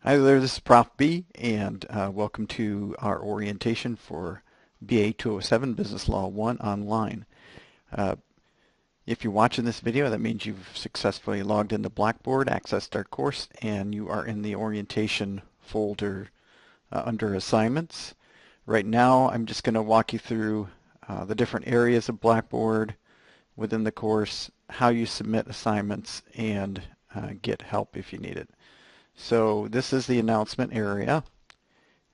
Hi there, this is Prof. B, and welcome to our orientation for BA 207 Business Law 1 online. Uh, if you're watching this video, that means you've successfully logged into Blackboard, accessed our course, and you are in the orientation folder under assignments. Right now, I'm just going to walk you through the different areas of Blackboard within the course, how you submit assignments, and get help if you need it. So this is the announcement area,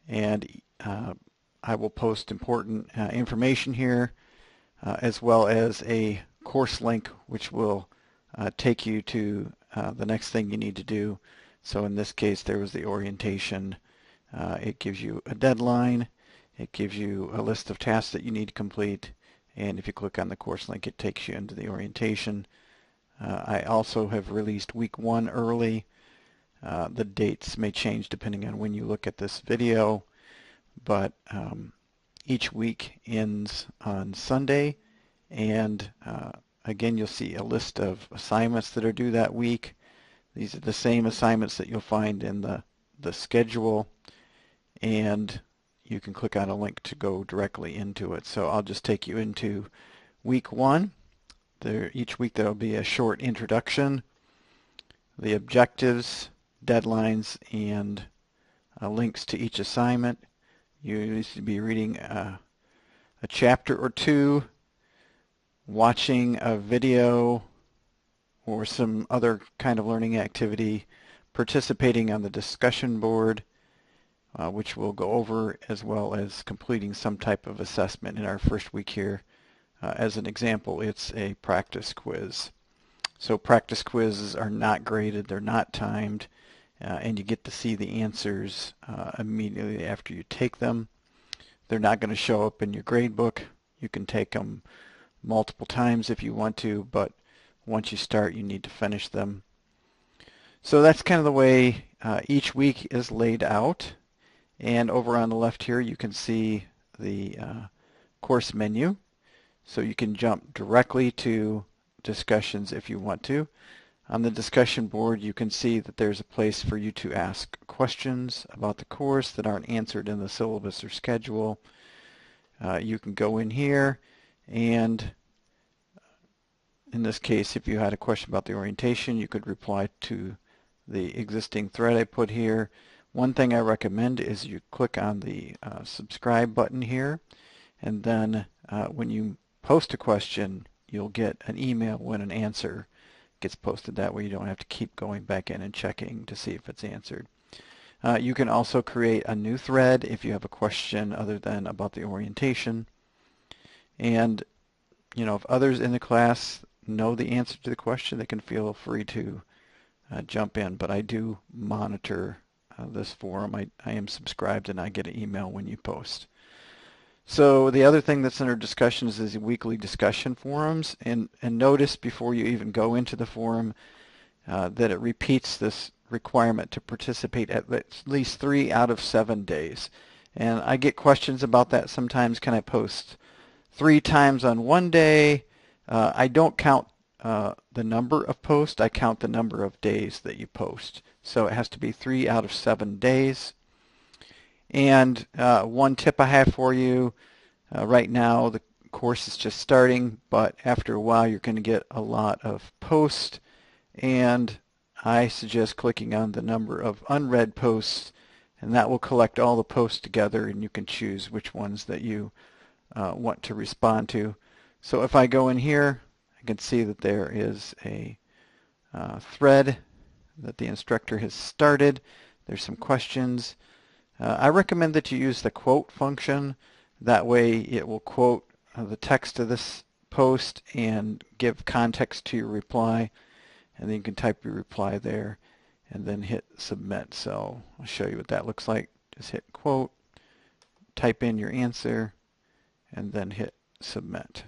and I will post important information here as well as a course link which will take you to the next thing you need to do. So in this case there was the orientation. It gives you a deadline, it gives you a list of tasks that you need to complete, and if you click on the course link it takes you into the orientation. I also have released week 1 early. The dates may change depending on when you look at this video, but each week ends on Sunday, and again you'll see a list of assignments that are due that week. These are the same assignments that you'll find in the schedule, and you can click on a link to go directly into it. So I'll just take you into week 1. Each week there will be a short introduction, the objectives, deadlines, and links to each assignment. You need to be reading a chapter or two, watching a video or some other kind of learning activity, participating on the discussion board, which we'll go over, as well as completing some type of assessment in our first week here. As an example, it's a practice quiz. So practice quizzes are not graded, they're not timed, and you get to see the answers immediately after you take them. They're not going to show up in your grade book. You can take them multiple times if you want to, but once you start you need to finish them. So that's kind of the way each week is laid out. And over on the left here you can see the course menu. So you can jump directly to discussions if you want to. On the discussion board you can see that there's a place for you to ask questions about the course that aren't answered in the syllabus or schedule. You can go in here, and in this case if you had a question about the orientation you could reply to the existing thread I put here. One thing I recommend is you click on the subscribe button here, and then when you post a question you'll get an email when an answer gets posted. That way you don't have to keep going back in and checking to see if it's answered. You can also create a new thread if you have a question other than about the orientation. And if others in the class know the answer to the question, they can feel free to jump in. But I do monitor this forum. I am subscribed and I get an email when you post. So the other thing that's under discussions is weekly discussion forums, and notice before you even go into the forum that it repeats this requirement to participate at least 3 out of 7 days. And I get questions about that sometimes. Can I post 3 times on one day? I don't count the number of posts, I count the number of days that you post. So it has to be 3 out of 7 days. And one tip I have for you, right now the course is just starting, but after a while you're going to get a lot of posts, and I suggest clicking on the number of unread posts, and that will collect all the posts together, and you can choose which ones that you want to respond to. So if I go in here, I can see that there is a thread that the instructor has started. There's some questions. I recommend that you use the quote function. That way it will quote the text of this post and give context to your reply, and then you can type your reply there and then hit submit. So I'll show you what that looks like. Just hit quote, type in your answer, and then hit submit.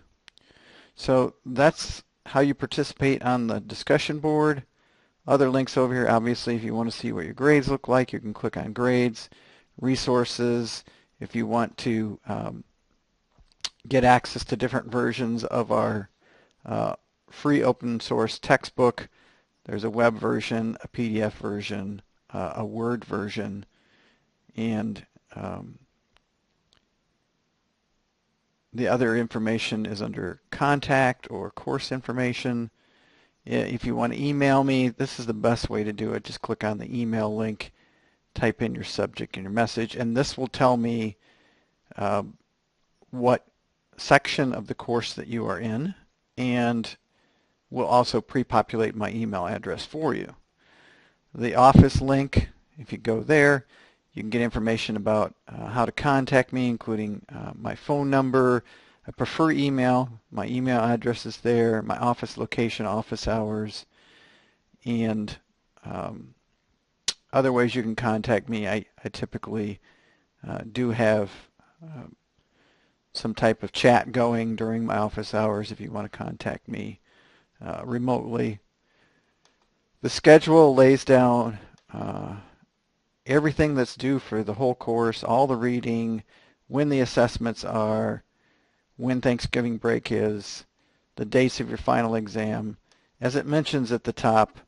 So that's how you participate on the discussion board. Other links over here, obviously, if you want to see what your grades look like, you can click on grades. Resources, if you want to get access to different versions of our free open source textbook. There's a web version, a PDF version, a Word version, and the other information is under contact or course information. If you want to email me, this is the best way to do it. Just click on the email link, type in your subject and your message, and this will tell me what section of the course that you are in, and will also pre-populate my email address for you. The office link, if you go there, you can get information about how to contact me, including my phone number. I prefer email. My email address is there, my office location, office hours, and other ways you can contact me. I typically do have some type of chat going during my office hours if you want to contact me remotely. The schedule lays down everything that's due for the whole course, all the reading, when the assessments are, when Thanksgiving break is, the dates of your final exam. As it mentions at the top,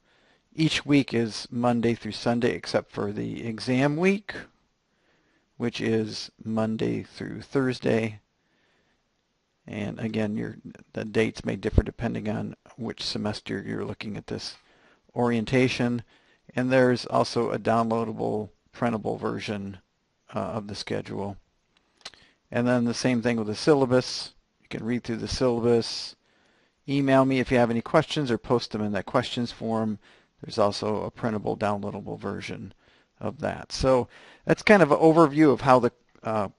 each week is Monday through Sunday except for the exam week, which is Monday through Thursday. And again, the dates may differ depending on which semester you're looking at this orientation. And there's also a downloadable, printable version of the schedule. And then the same thing with the syllabus. You can read through the syllabus, email me if you have any questions, or post them in that questions form. There's also a printable, downloadable version of that. So that's kind of an overview of how the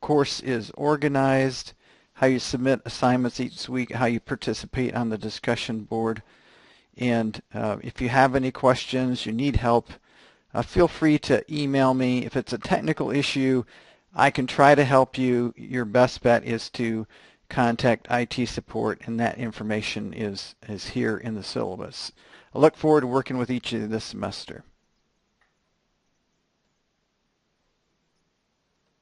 course is organized, how you submit assignments each week, how you participate on the discussion board. And if you have any questions, you need help, feel free to email me. If it's a technical issue, I can try to help you. Your best bet is to contact IT support, and that information is here in the syllabus. I look forward to working with each of you this semester.